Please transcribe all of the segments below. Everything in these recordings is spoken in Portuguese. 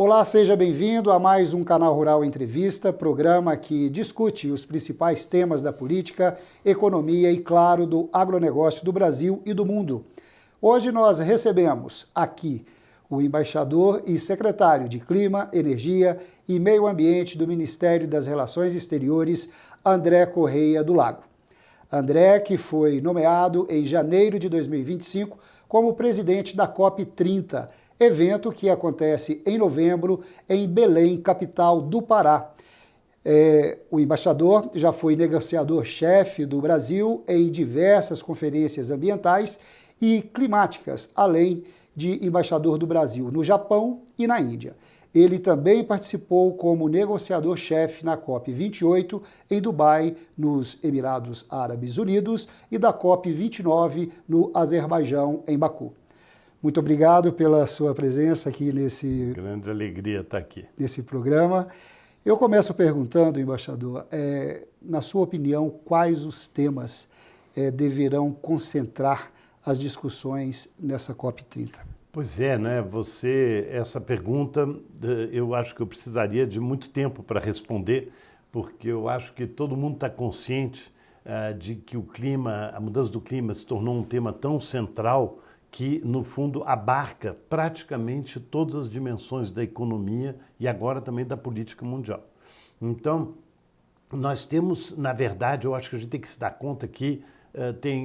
Olá, seja bem-vindo a mais um Canal Rural Entrevista, programa que discute os principais temas da política, economia e, claro, do agronegócio do Brasil e do mundo. Hoje nós recebemos aqui o embaixador e secretário de Clima, Energia e Meio Ambiente do Ministério das Relações Exteriores, André Correia do Lago. André, que foi nomeado em janeiro de 2025 como presidente da COP30, evento que acontece em novembro em Belém, capital do Pará. O embaixador já foi negociador-chefe do Brasil em diversas conferências ambientais e climáticas, além de embaixador do Brasil no Japão e na Índia. Ele também participou como negociador-chefe na COP28 em Dubai, nos Emirados Árabes Unidos, e da COP29 no Azerbaijão, em Baku. Muito obrigado pela sua presença aqui nesse... Grande alegria estar aqui. Nesse programa. Eu começo perguntando, embaixador, na sua opinião, quais os temas deverão concentrar as discussões nessa COP30? Pois é, né? Essa pergunta, eu acho que eu precisaria de muito tempo para responder, porque eu acho que todo mundo está consciente de que a mudança do clima se tornou um tema tão central que, no fundo, abarca praticamente todas as dimensões da economia e agora também da política mundial. Então, nós temos, na verdade, eu acho que a gente tem que se dar conta que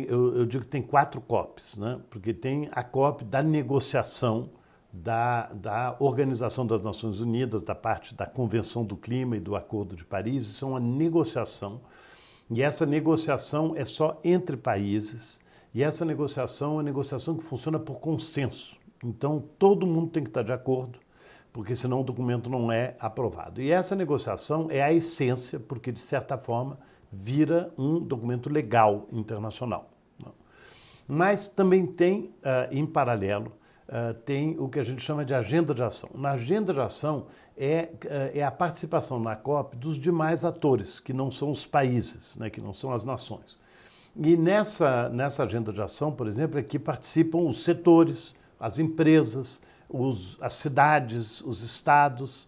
eu digo que tem 4 COPs, né? Porque tem a COP da negociação da Organização das Nações Unidas, da parte da Convenção do Clima e do Acordo de Paris. Isso é uma negociação, e essa negociação é só entre países. E essa negociação é uma negociação que funciona por consenso. Então, todo mundo tem que estar de acordo, porque senão o documento não é aprovado. E essa negociação é a essência, porque, de certa forma, vira um documento legal internacional. Mas também tem, em paralelo, tem o que a gente chama de agenda de ação. Na agenda de ação é a participação na COP dos demais atores, que não são os países, né, que não são as nações. E nessa agenda de ação, por exemplo, é que participam os setores, as empresas, as cidades, os estados,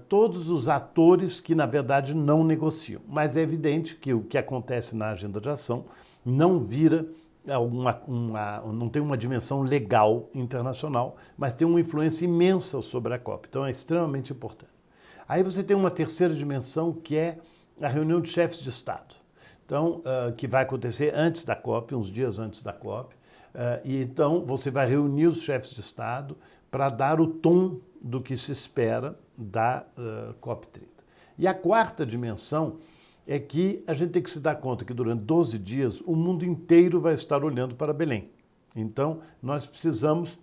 todos os atores que, na verdade, não negociam. Mas é evidente que o que acontece na agenda de ação não vira não tem uma dimensão legal internacional, mas tem uma influência imensa sobre a COP. Então é extremamente importante. Aí você tem uma terceira dimensão, que é a reunião de chefes de Estado. Então, que vai acontecer antes da COP, uns dias antes da COP. E então você vai reunir os chefes de Estado para dar o tom do que se espera da COP30. E a quarta dimensão é que a gente tem que se dar conta que durante 12 dias o mundo inteiro vai estar olhando para Belém. Então, nós precisamos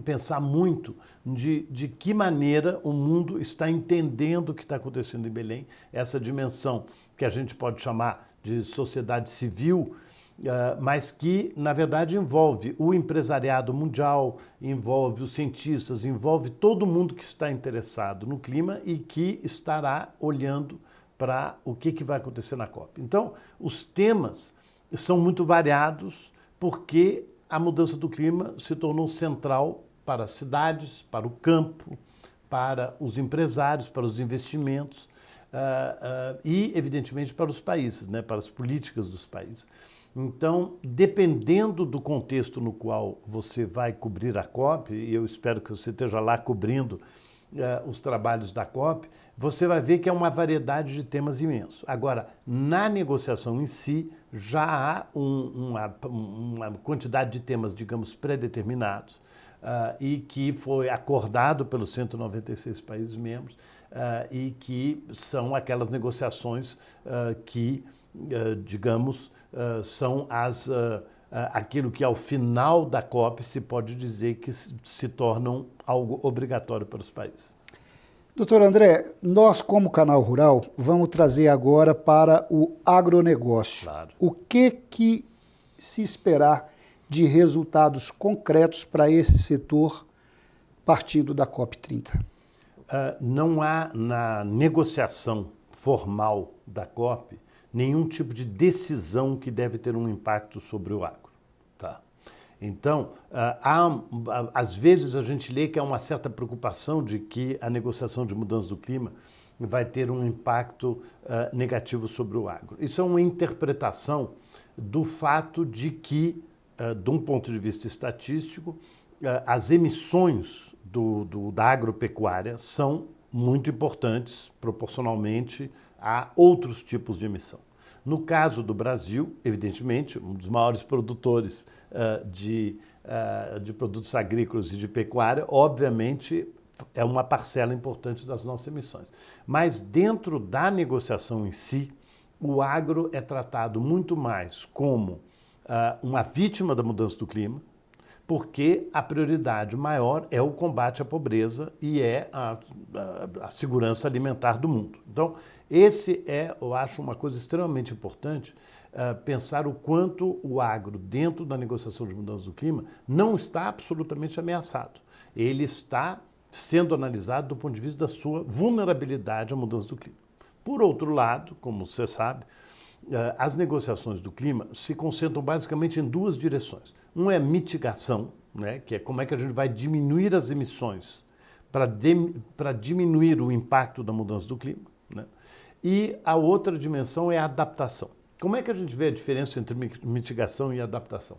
pensar muito de que maneira o mundo está entendendo o que está acontecendo em Belém, essa dimensão que a gente pode chamar de sociedade civil, mas que, na verdade, envolve o empresariado mundial, envolve os cientistas, envolve todo mundo que está interessado no clima e que estará olhando para o que vai acontecer na COP. Então, os temas são muito variados porque a mudança do clima se tornou central para as cidades, para o campo, para os empresários, para os investimentos, e, evidentemente, para os países, né, para as políticas dos países. Então, dependendo do contexto no qual você vai cobrir a COP, e eu espero que você esteja lá cobrindo os trabalhos da COP, você vai ver que é uma variedade de temas imenso. Agora, na negociação em si, já há uma quantidade de temas, digamos, pré-determinados, e que foi acordado pelos 196 países membros, e que são aquelas negociações que, digamos, são aquilo que ao final da COP se pode dizer que se tornam algo obrigatório para os países. Doutor André, nós como Canal Rural vamos trazer agora para o agronegócio. Claro. O que se esperar de resultados concretos para esse setor partindo da COP30? Não há na negociação formal da COP nenhum tipo de decisão que deve ter um impacto sobre o agro. Tá? Então, às vezes a gente lê que há uma certa preocupação de que a negociação de mudança do clima vai ter um impacto negativo sobre o agro. Isso é uma interpretação do fato de que, de um ponto de vista estatístico, as emissões da agropecuária são muito importantes proporcionalmente a outros tipos de emissão. No caso do Brasil, evidentemente, um dos maiores produtores de produtos agrícolas e de pecuária, obviamente, é uma parcela importante das nossas emissões. Mas dentro da negociação em si, o agro é tratado muito mais como uma vítima da mudança do clima, porque a prioridade maior é o combate à pobreza e é a segurança alimentar do mundo. Então, esse é, eu acho, uma coisa extremamente importante, pensar o quanto o agro, dentro da negociação de mudança do clima, não está absolutamente ameaçado. Ele está sendo analisado do ponto de vista da sua vulnerabilidade à mudança do clima. Por outro lado, como você sabe, as negociações do clima se concentram basicamente em duas direções. Um é mitigação, né, que é como é que a gente vai diminuir as emissões para diminuir o impacto da mudança do clima, né? E a outra dimensão é a adaptação. Como é que a gente vê a diferença entre mitigação e adaptação?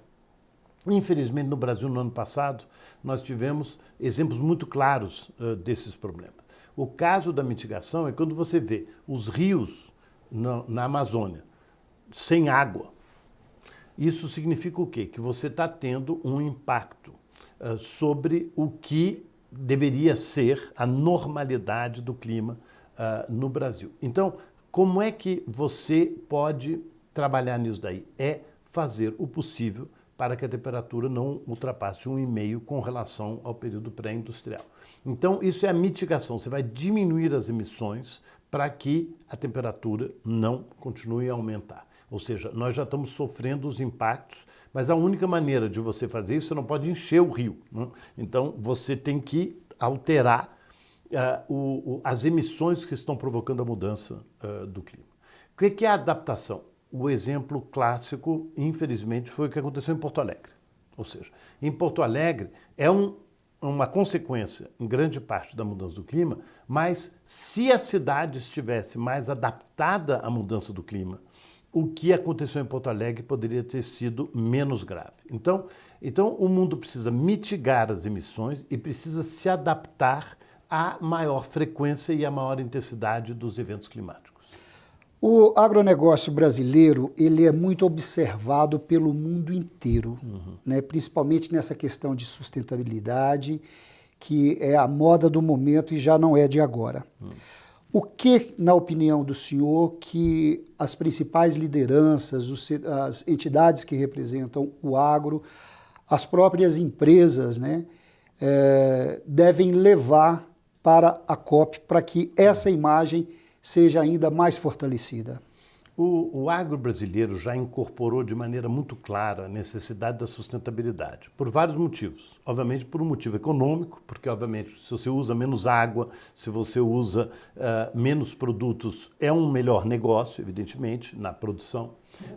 Infelizmente, no Brasil, no ano passado, nós tivemos exemplos muito claros desses problemas. O caso da mitigação é quando você vê os rios na Amazônia sem água. Isso significa o quê? Que você está tendo um impacto sobre o que deveria ser a normalidade do clima no Brasil. Então, como é que você pode trabalhar nisso daí? É fazer o possível para que a temperatura não ultrapasse 1,5 com relação ao período pré-industrial. Então, isso é a mitigação. Você vai diminuir as emissões para que a temperatura não continue a aumentar. Ou seja, nós já estamos sofrendo os impactos, mas a única maneira de você fazer isso, você não pode encher o rio, né? Então, você tem que alterar as emissões que estão provocando a mudança do clima. O que é a adaptação? O exemplo clássico, infelizmente, foi o que aconteceu em Porto Alegre. Ou seja, em Porto Alegre é uma consequência, em grande parte, da mudança do clima, mas se a cidade estivesse mais adaptada à mudança do clima, o que aconteceu em Porto Alegre poderia ter sido menos grave. Então o mundo precisa mitigar as emissões e precisa se adaptar à maior frequência e à maior intensidade dos eventos climáticos. O agronegócio brasileiro, ele é muito observado pelo mundo inteiro, né? Principalmente nessa questão de sustentabilidade, que é a moda do momento e já não é de agora. O que, na opinião do senhor, que as principais lideranças, as entidades que representam o agro, as próprias empresas, né, devem levar para a COP para que essa imagem seja ainda mais fortalecida? O agro brasileiro já incorporou de maneira muito clara a necessidade da sustentabilidade, por vários motivos. Obviamente, por um motivo econômico, porque, obviamente, se você usa menos água, se você usa menos produtos, é um melhor negócio, evidentemente, na produção,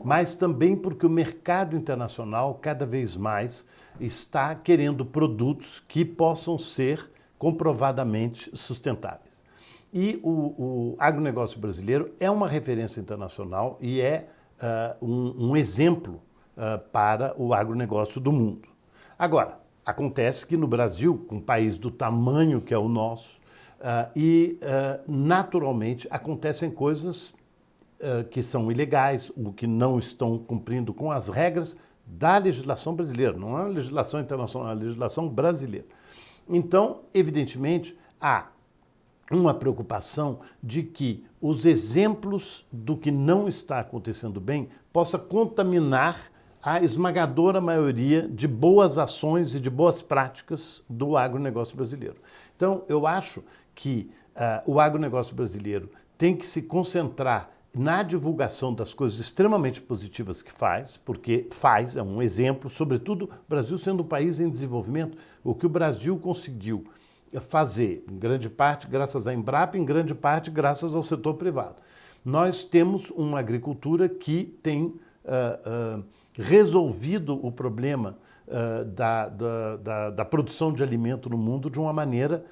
mas também porque o mercado internacional, cada vez mais, está querendo produtos que possam ser comprovadamente sustentáveis. E o agronegócio brasileiro é uma referência internacional e é um exemplo para o agronegócio do mundo. Agora, acontece que no Brasil, um país do tamanho que é o nosso, naturalmente acontecem coisas que são ilegais, ou que não estão cumprindo com as regras da legislação brasileira. Não é a legislação internacional, é a legislação brasileira. Então, evidentemente, há uma preocupação de que os exemplos do que não está acontecendo bem possa contaminar a esmagadora maioria de boas ações e de boas práticas do agronegócio brasileiro. Então, eu acho que o agronegócio brasileiro tem que se concentrar na divulgação das coisas extremamente positivas que faz, porque é um exemplo, sobretudo o Brasil sendo um país em desenvolvimento, o que o Brasil conseguiu fazer, em grande parte graças à Embrapa, em grande parte graças ao setor privado. Nós temos uma agricultura que tem resolvido o problema da produção de alimento no mundo de uma maneira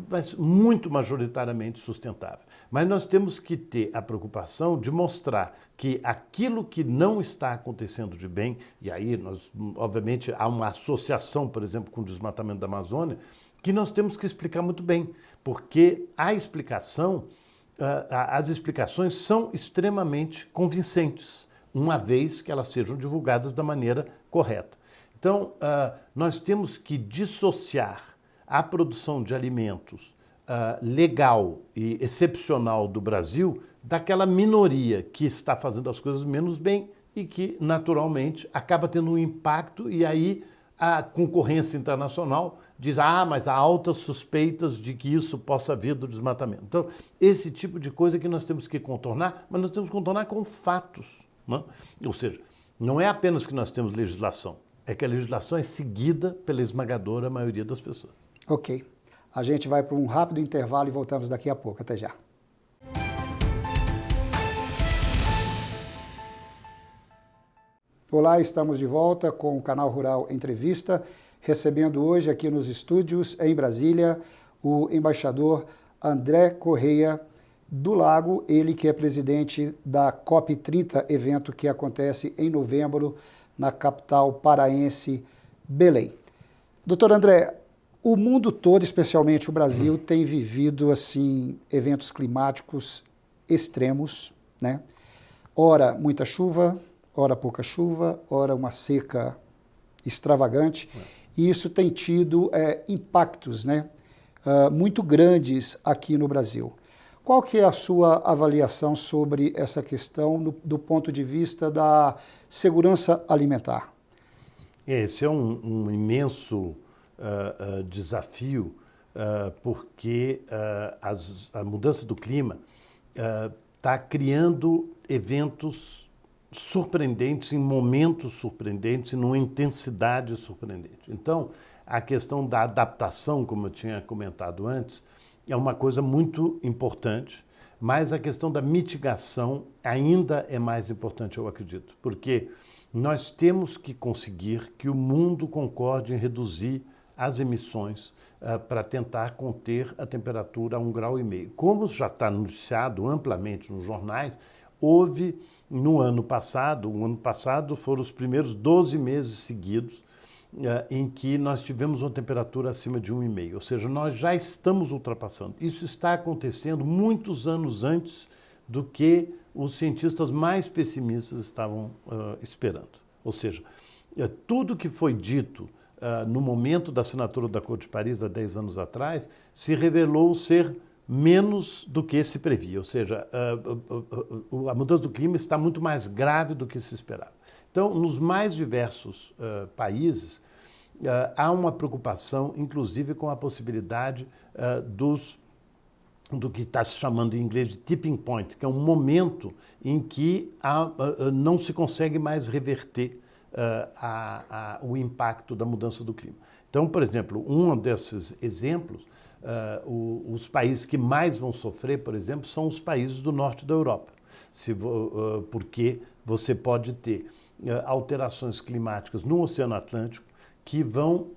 mas muito majoritariamente sustentável. Mas nós temos que ter a preocupação de mostrar que aquilo que não está acontecendo de bem, e aí nós, obviamente, há uma associação, por exemplo, com o desmatamento da Amazônia, que nós temos que explicar muito bem, porque a explicação, as explicações são extremamente convincentes, uma vez que elas sejam divulgadas da maneira correta. Então, nós temos que dissociar a produção de alimentos legal e excepcional do Brasil daquela minoria que está fazendo as coisas menos bem e que, naturalmente, acaba tendo um impacto e aí a concorrência internacional diz, mas há altas suspeitas de que isso possa vir do desmatamento. Então, esse tipo de coisa que nós temos que contornar, mas nós temos que contornar com fatos, né? Ou seja, não é apenas que nós temos legislação, é que a legislação é seguida pela esmagadora maioria das pessoas. Ok. A gente vai para um rápido intervalo e voltamos daqui a pouco. Até já. Olá, estamos de volta com o Canal Rural Entrevista, recebendo hoje aqui nos estúdios em Brasília o embaixador André Correia do Lago, ele que é presidente da COP30, evento que acontece em novembro na capital paraense, Belém. Doutor André, o mundo todo, especialmente o Brasil, tem vivido assim eventos climáticos extremos, né? Ora muita chuva, ora pouca chuva, ora uma seca extravagante. E isso tem tido impactos, né, muito grandes aqui no Brasil. Qual que é a sua avaliação sobre essa questão do ponto de vista da segurança alimentar? Esse é um imenso desafio, porque a mudança do clima está criando eventos surpreendentes, em momentos surpreendentes e numa intensidade surpreendente. Então, a questão da adaptação, como eu tinha comentado antes, é uma coisa muito importante, mas a questão da mitigação ainda é mais importante, eu acredito, porque nós temos que conseguir que o mundo concorde em reduzir as emissões para tentar conter a temperatura a 1,5 graus. Como já está anunciado amplamente nos jornais, houve no ano passado foram os primeiros 12 meses seguidos em que nós tivemos uma temperatura acima de 1,5, ou seja, nós já estamos ultrapassando. Isso está acontecendo muitos anos antes do que os cientistas mais pessimistas estavam esperando. Ou seja, tudo que foi dito no momento da assinatura do Acordo de Paris, há 10 anos atrás, se revelou ser menos do que se previa. Ou seja, a mudança do clima está muito mais grave do que se esperava. Então, nos mais diversos países, há uma preocupação, inclusive, com a possibilidade do que está se chamando em inglês de tipping point, que é um momento em que não se consegue mais reverter o impacto da mudança do clima. Então, por exemplo, um desses exemplos, os países que mais vão sofrer, por exemplo, são os países do norte da Europa, porque você pode ter alterações climáticas no Oceano Atlântico que vão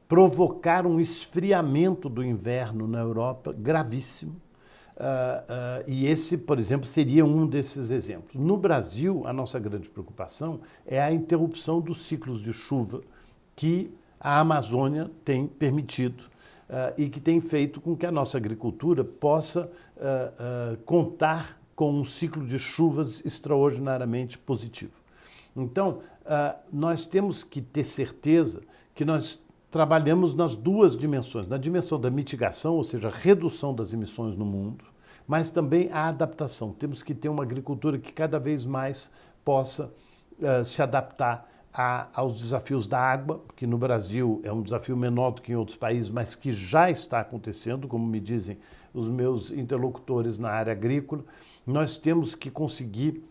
provocar um esfriamento do inverno na Europa gravíssimo. E esse, por exemplo, seria um desses exemplos. No Brasil, a nossa grande preocupação é a interrupção dos ciclos de chuva que a Amazônia tem permitido e que tem feito com que a nossa agricultura possa contar com um ciclo de chuvas extraordinariamente positivo. Então, nós temos que ter certeza que nós trabalhamos nas duas dimensões, na dimensão da mitigação, ou seja, a redução das emissões no mundo, mas também a adaptação. Temos que ter uma agricultura que cada vez mais possa se adaptar aos desafios da água, que no Brasil é um desafio menor do que em outros países, mas que já está acontecendo, como me dizem os meus interlocutores na área agrícola. Nós temos que conseguir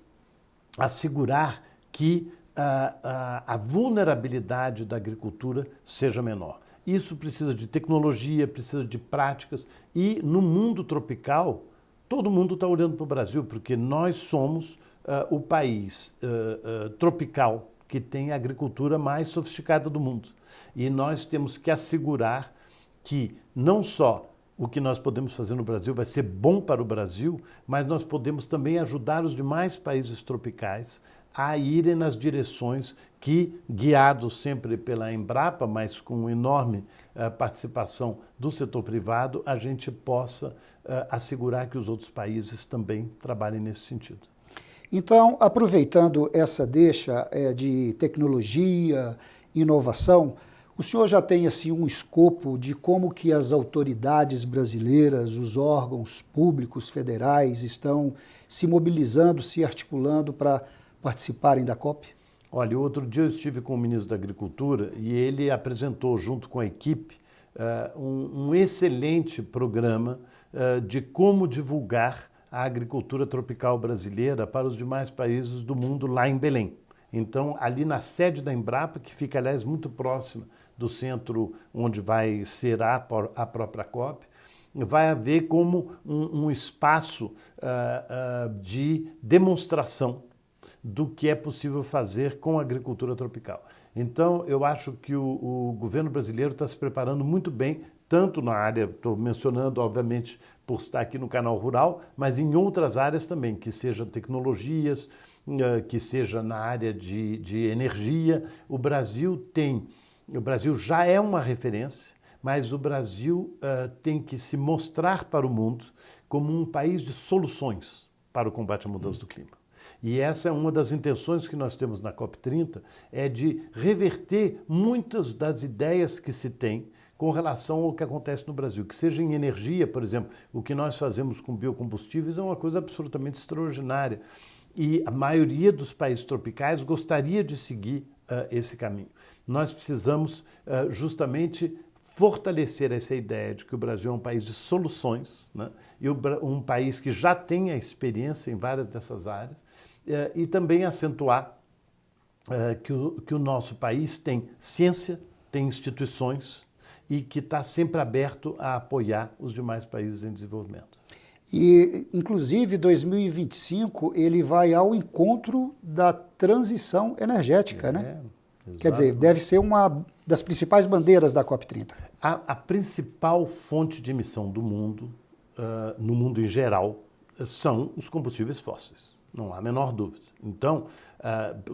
assegurar que a vulnerabilidade da agricultura seja menor. Isso precisa de tecnologia, precisa de práticas e no mundo tropical, todo mundo está olhando para o Brasil, porque nós somos o país tropical que tem a agricultura mais sofisticada do mundo. E nós temos que assegurar que não só o que nós podemos fazer no Brasil vai ser bom para o Brasil, mas nós podemos também ajudar os demais países tropicais a irem nas direções que, guiados sempre pela Embrapa, mas com enorme participação do setor privado, a gente possa assegurar que os outros países também trabalhem nesse sentido. Então, aproveitando essa deixa de tecnologia, inovação, o senhor já tem assim um escopo de como que as autoridades brasileiras, os órgãos públicos federais estão se mobilizando, se articulando para participarem da COP? Olha, outro dia eu estive com o ministro da Agricultura e ele apresentou, junto com a equipe, um excelente programa de como divulgar a agricultura tropical brasileira para os demais países do mundo lá em Belém. Então, ali na sede da Embrapa, que fica, aliás, muito próxima do centro onde vai ser a própria COP, vai haver como um espaço de demonstração do que é possível fazer com a agricultura tropical. Então, eu acho que o governo brasileiro está se preparando muito bem, tanto na área, estou mencionando, obviamente, por estar aqui no Canal Rural, mas em outras áreas também, que sejam tecnologias, que seja na área de energia. O Brasil já é uma referência, mas o Brasil tem que se mostrar para o mundo como um país de soluções para o combate à mudança do clima. E essa é uma das intenções que nós temos na COP30, é de reverter muitas das ideias que se tem com relação ao que acontece no Brasil, que seja em energia, por exemplo, o que nós fazemos com biocombustíveis é uma coisa absolutamente extraordinária. E a maioria dos países tropicais gostaria de seguir esse caminho. Nós precisamos justamente fortalecer essa ideia de que o Brasil é um país de soluções, né? E um país que já tem a experiência em várias dessas áreas, e também acentuar que o nosso país tem ciência, tem instituições e que está sempre aberto a apoiar os demais países em desenvolvimento. E, inclusive, 2025 ele vai ao encontro da transição energética, né? Quer dizer, deve ser uma das principais bandeiras da COP30. A principal fonte de emissão do mundo, no mundo em geral, são os combustíveis fósseis. Não há a menor dúvida. Então,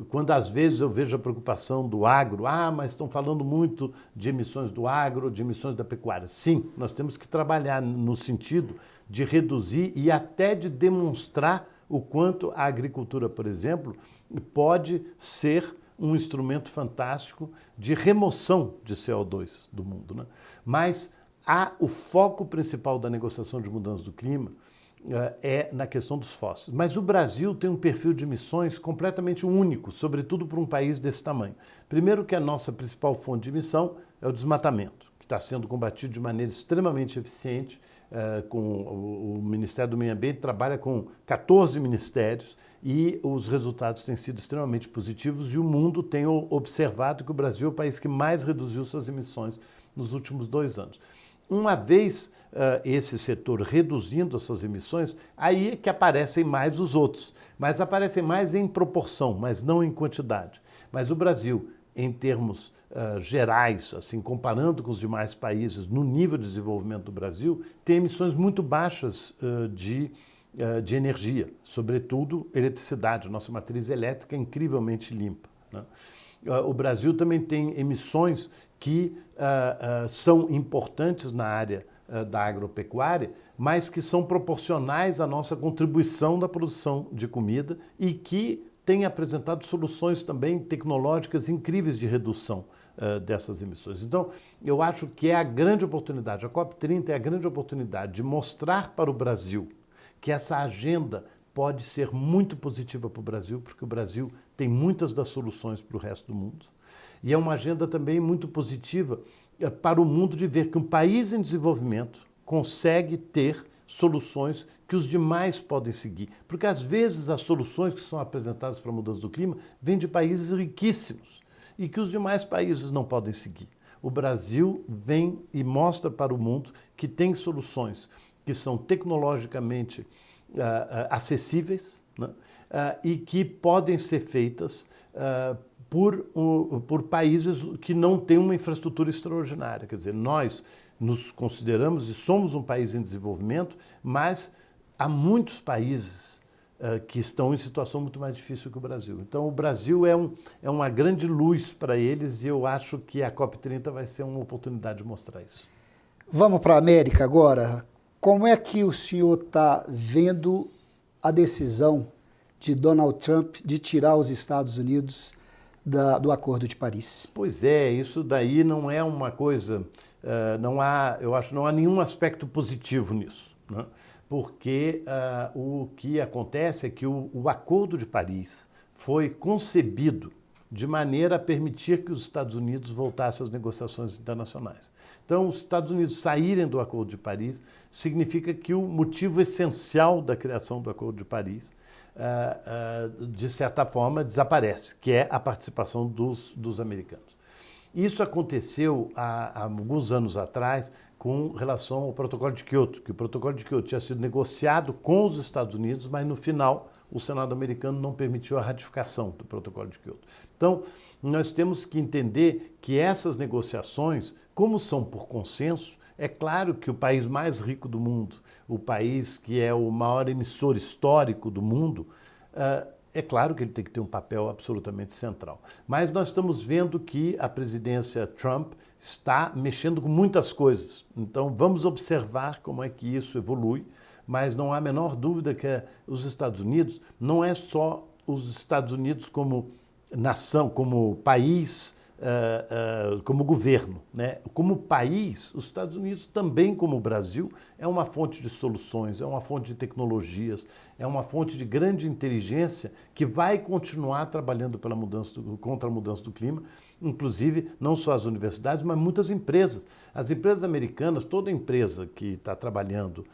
quando às vezes eu vejo a preocupação do agro, mas estão falando muito de emissões do agro, de emissões da pecuária. Sim, nós temos que trabalhar no sentido de reduzir e até de demonstrar o quanto a agricultura, por exemplo, pode ser um instrumento fantástico de remoção de CO2 do mundo, né? Mas o foco principal da negociação de mudança do clima é na questão dos fósseis. Mas o Brasil tem um perfil de emissões completamente único, sobretudo para um país desse tamanho. Primeiro que a nossa principal fonte de emissão é o desmatamento, que está sendo combatido de maneira extremamente eficiente. O Ministério do Meio Ambiente trabalha com 14 ministérios e os resultados têm sido extremamente positivos e o mundo tem observado que o Brasil é o país que mais reduziu suas emissões nos últimos 2 anos. Uma vez esse setor reduzindo as suas emissões, aí é que aparecem mais os outros, mas aparecem mais em proporção, mas não em quantidade. Mas o Brasil, em termos gerais, assim, comparando com os demais países, no nível de desenvolvimento do Brasil, tem emissões muito baixas de energia, sobretudo eletricidade. A nossa matriz elétrica é incrivelmente limpa, né? O Brasil também tem emissões que são importantes na área da agropecuária, mas que são proporcionais à nossa contribuição da produção de comida e que tem apresentado soluções também tecnológicas incríveis de redução dessas emissões. Então, eu acho que é a grande oportunidade, a COP30 é a grande oportunidade de mostrar para o Brasil que essa agenda pode ser muito positiva para o Brasil, porque o Brasil tem muitas das soluções para o resto do mundo. E é uma agenda também muito positiva para o mundo de ver que um país em desenvolvimento consegue ter soluções que os demais podem seguir. Porque às vezes as soluções que são apresentadas para a mudança do clima vêm de países riquíssimos e que os demais países não podem seguir. O Brasil vem e mostra para o mundo que tem soluções que são tecnologicamente acessíveis, né? E que podem ser feitas por países que não têm uma infraestrutura extraordinária. Quer dizer, nós nos consideramos e somos um país em desenvolvimento, mas há muitos países que estão em situação muito mais difícil que o Brasil. Então, o Brasil é uma grande luz para eles e eu acho que a COP30 vai ser uma oportunidade de mostrar isso. Vamos para a América agora. Como é que o senhor está vendo a decisão de Donald Trump de tirar os Estados Unidos do Acordo de Paris? Pois é, isso daí não é uma coisa, eu acho que não há nenhum aspecto positivo nisso, né? Porque o que acontece é que o Acordo de Paris foi concebido de maneira a permitir que os Estados Unidos voltassem às negociações internacionais. Então, os Estados Unidos saírem do Acordo de Paris significa que o motivo essencial da criação do Acordo de Paris, de certa forma, desaparece, que é a participação dos americanos. Isso aconteceu há alguns anos atrás com relação ao Protocolo de Kyoto, que o Protocolo de Kyoto tinha sido negociado com os Estados Unidos, mas no final o Senado americano não permitiu a ratificação do Protocolo de Kyoto. Então, nós temos que entender que essas negociações, como são por consenso, é claro que o país mais rico do mundo, o país que é o maior emissor histórico do mundo, é claro que ele tem que ter um papel absolutamente central. Mas nós estamos vendo que a presidência Trump está mexendo com muitas coisas. Então, vamos observar como é que isso evolui, mas não há a menor dúvida que os Estados Unidos, não é só os Estados Unidos como nação, como país, como governo, né? Como país, os Estados Unidos também, como o Brasil, é uma fonte de soluções, é uma fonte de tecnologias, é uma fonte de grande inteligência que vai continuar trabalhando contra a mudança do clima, inclusive não só as universidades, mas muitas empresas. As empresas americanas, toda empresa que está trabalhando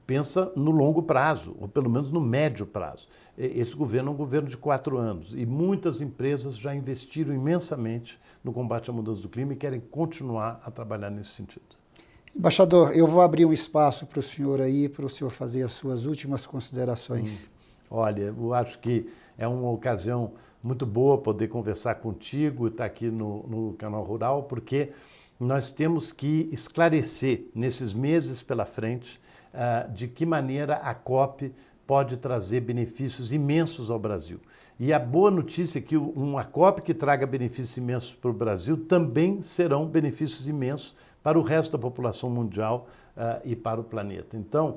pensa no longo prazo, ou pelo menos no médio prazo. Esse governo é um governo de 4 anos e muitas empresas já investiram imensamente no combate à mudança do clima e querem continuar a trabalhar nesse sentido. Embaixador, eu vou abrir um espaço para o senhor aí, para o senhor fazer as suas últimas considerações. Olha, eu acho que é uma ocasião muito boa poder conversar contigo e estar aqui no Canal Rural, porque nós temos que esclarecer nesses meses pela frente de que maneira a COP pode trazer benefícios imensos ao Brasil. E a boa notícia é que uma COP que traga benefícios imensos para o Brasil também serão benefícios imensos para o resto da população mundial e para o planeta. Então,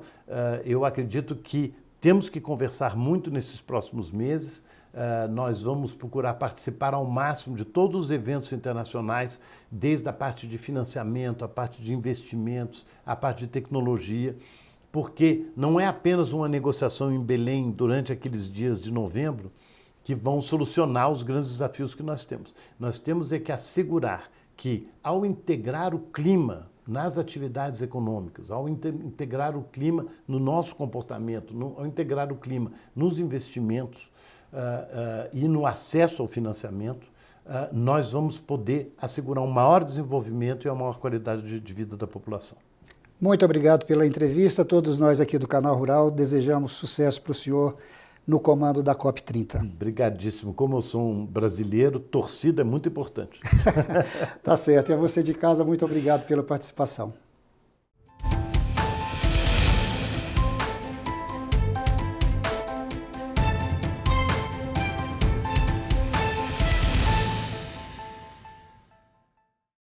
eu acredito que temos que conversar muito nesses próximos meses. Nós vamos procurar participar ao máximo de todos os eventos internacionais, desde a parte de financiamento, a parte de investimentos, a parte de tecnologia, porque não é apenas uma negociação em Belém durante aqueles dias de novembro que vão solucionar os grandes desafios que nós temos. Nós temos é que assegurar que, ao integrar o clima nas atividades econômicas, ao integrar o clima no nosso comportamento, ao integrar o clima nos investimentos e no acesso ao financiamento, nós vamos poder assegurar um maior desenvolvimento e uma maior qualidade de vida da população. Muito obrigado pela entrevista. Todos nós aqui do Canal Rural desejamos sucesso para o senhor no comando da COP30. Obrigadíssimo. Como eu sou um brasileiro, torcida é muito importante. Tá certo. E a você de casa, muito obrigado pela participação.